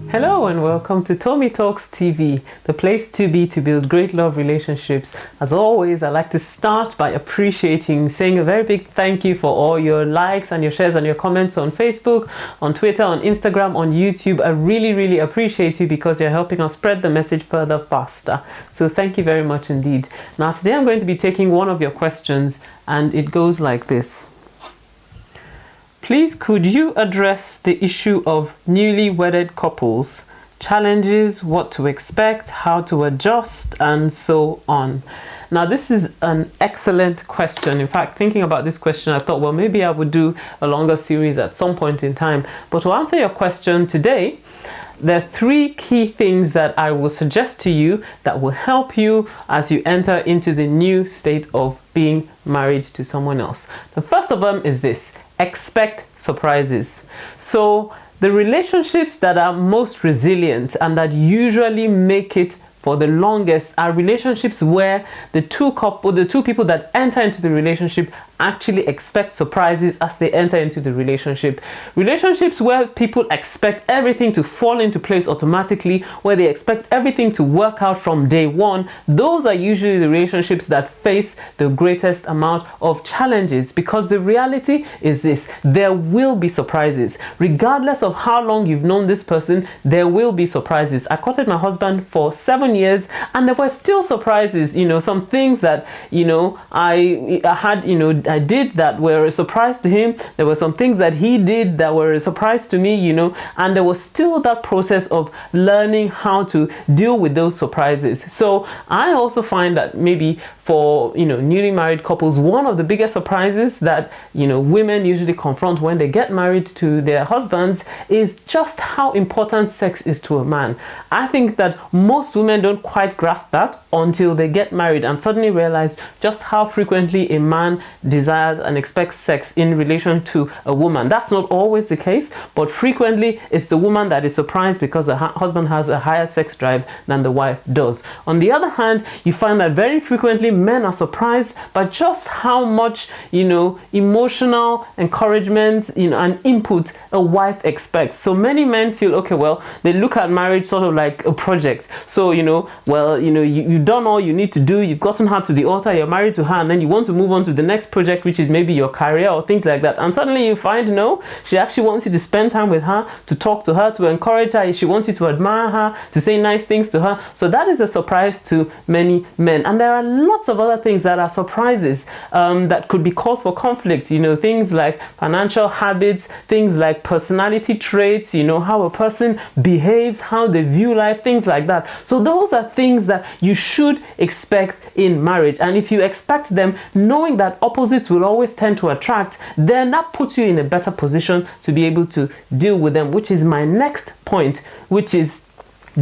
Hello and welcome to Tommy Talks TV, the place to be to build great love relationships. As always, I'd like to start by saying a very big thank you for all your likes and your shares and your comments on Facebook, on Twitter, on Instagram, on YouTube. I really appreciate you because you're helping us spread the message further faster. So thank you very much indeed. Now today I'm going to be taking one of your questions and it goes like this. Please, could you address the issue of newly wedded couples, challenges, what to expect, how to adjust, and so on? Now, this is an excellent question. In fact, thinking about this question, I thought, well, maybe I would do a longer series at some point in time. But to answer your question today, there are three key things that I will suggest to you that will help you as you enter into the new state of being married to someone else. The first of them is this: expect surprises. So the relationships that are most resilient and that usually make it for the longest are relationships where the two people that enter into the relationship actually expect surprises as they enter into the relationship. Relationships where people expect everything to fall into place automatically, where they expect everything to work out from day one, those are usually the relationships that face the greatest amount of challenges, because the reality is this: there will be surprises. Regardless of how long you've known this person, there will be surprises. I courted my husband for 7 years and there were still surprises. Some things that I did that were a surprise to him. There were some things that he did that were a surprise to me, and there was still that process of learning how to deal with those surprises. So I also find that maybe for newly married couples, one of the biggest surprises that women usually confront when they get married to their husbands is just how important sex is to a man. I think that most women don't quite grasp that until they get married and suddenly realize just how frequently a man desires and expects sex in relation to a woman. That's not always the case, but frequently it's the woman that is surprised because the husband has a higher sex drive than the wife does. On the other hand, you find that very frequently men are surprised by just how much emotional encouragement and input a wife expects. So many men feel, okay, well, they look at marriage sort of like a project. So you've done all you need to do, you've gotten her to the altar, you're married to her, and then you want to move on to the next project, which is maybe your career or things like that. And suddenly you find, no, she actually wants you to spend time with her, to talk to her, to encourage her. She wants you to admire her, to say nice things to her. So that is a surprise to many men. And there are lots of other things that are surprises that could be cause for conflict. Things like financial habits, things like personality traits, how a person behaves, how they view life, things like that. So those are things that you should expect in marriage. And if you expect them, knowing that opposites will always tend to attract, then that puts you in a better position to be able to deal with them, which is my next point, which is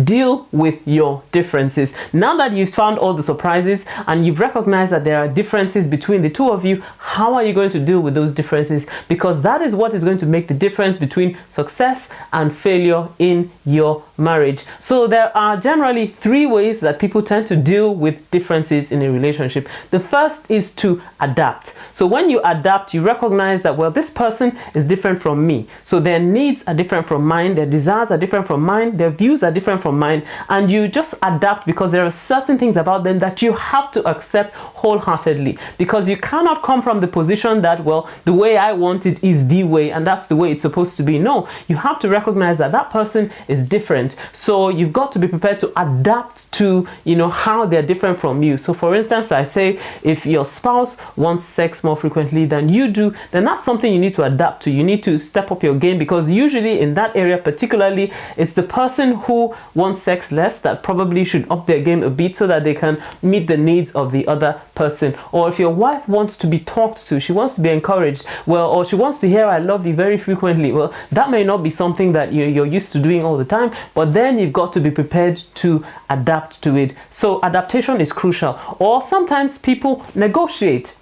deal with your differences. Now that you've found all the surprises and you've recognized that there are differences between the two of you, how are you going to deal with those differences? Because that is what is going to make the difference between success and failure in your marriage. So there are generally three ways that people tend to deal with differences in a relationship. The first is to adapt. So when you adapt, you recognize that, well, this person is different from me. So their needs are different from mine, their desires are different from mine, their views are different from mine, and you just adapt because there are certain things about them that you have to accept wholeheartedly, because you cannot come from the position that, well, the way I want it is the way and that's the way it's supposed to be. No, you have to recognize that that person is different. So you've got to be prepared to adapt to how they're different from you. So for instance, I say if your spouse wants sex more frequently than you do, then that's something you need to adapt to. You need to step up your game, because usually in that area particularly, it's the person who wants sex less that probably should up their game a bit so that they can meet the needs of the other person. Or if your wife wants to be talked to, she wants to be encouraged, well, or she wants to hear I love you very frequently, well, that may not be something that you're used to doing all the time, but then you've got to be prepared to adapt to it. So adaptation is crucial. Or sometimes people negotiate.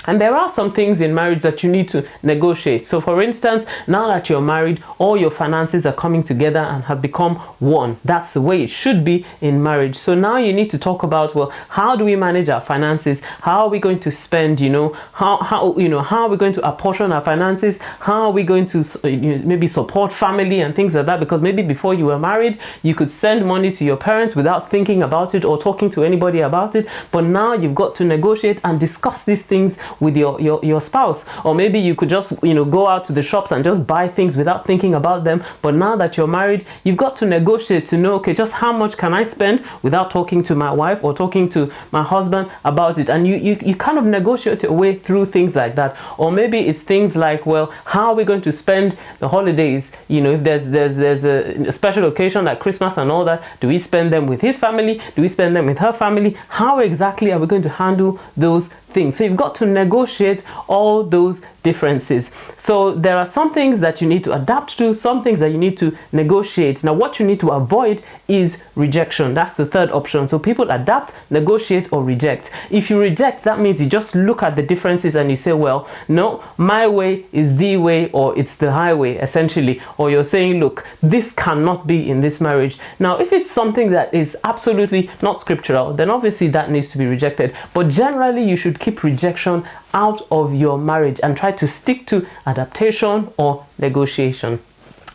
And there are some things in marriage that you need to negotiate. So for instance, now that you're married, all your finances are coming together and have become one. That's the way it should be in marriage. So now you need to talk about, well, how do we manage our finances? How are we going to spend, how are we going to apportion our finances? How are we going to maybe support family and things like that? Because maybe before you were married, you could send money to your parents without thinking about it or talking to anybody about it. But now you've got to negotiate and discuss these things with your spouse. Or maybe you could just go out to the shops and just buy things without thinking about them. But now that you're married, you've got to negotiate to know, okay, just how much can I spend without talking to my wife or talking to my husband about it. And you kind of negotiate your way through things like that. Or maybe it's things like, well, how are we going to spend the holidays? If there's a special occasion like Christmas and all that, do we spend them with his family? Do we spend them with her family? How exactly are we going to handle those things? So you've got to negotiate all those differences. So there are some things that you need to adapt to, some things that you need to negotiate. Now what you need to avoid is rejection. That's the third option. So people adapt, negotiate, or reject. If you reject, that means you just look at the differences and you say, well, no, my way is the way, or it's the highway, essentially. Or you're saying, look, this cannot be in this marriage. Now if it's something that is absolutely not scriptural, then obviously that needs to be rejected. But generally you should keep rejection out of your marriage and try to stick to adaptation or negotiation.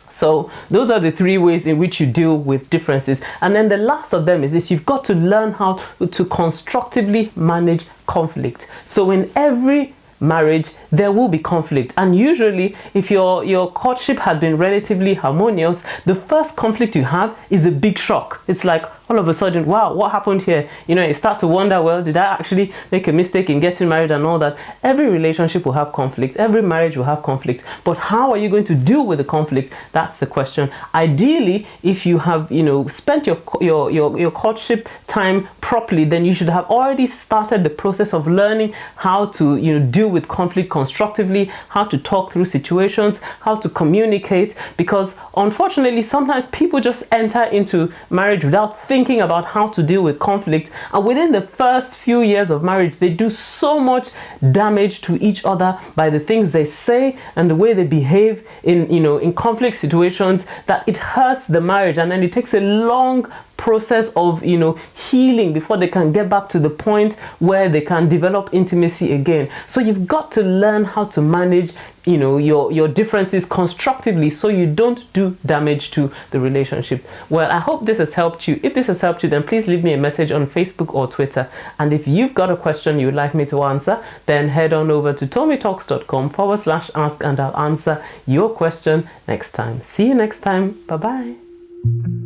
So those are the three ways in which you deal with differences. And then the last of them is this: you've got to learn how to constructively manage conflict. So in every marriage there will be conflict, and usually if your courtship has been relatively harmonious, the first conflict you have is a big shock. It's like all of a sudden, wow, what happened here? You start to wonder, well, did I actually make a mistake in getting married and all that? Every relationship will have conflict, every marriage will have conflict, but how are you going to deal with the conflict? That's the question. Ideally, if you have spent your courtship time properly, then you should have already started the process of learning how to deal with conflict constructively, how to talk through situations, how to communicate. Because unfortunately sometimes people just enter into marriage without thinking about how to deal with conflict, and within the first few years of marriage they do so much damage to each other by the things they say and the way they behave in conflict situations, that it hurts the marriage, and then it takes a long process of healing before they can get back to the point where they can develop intimacy again. So you've got to learn how to manage your differences constructively so you don't do damage to the relationship. Well, I hope this has helped you. If this has helped you, then please leave me a message on Facebook or Twitter. And if you've got a question you would like me to answer, then head on over to tommytalks.com/ask and I'll answer your question next time. See you next time. Bye bye.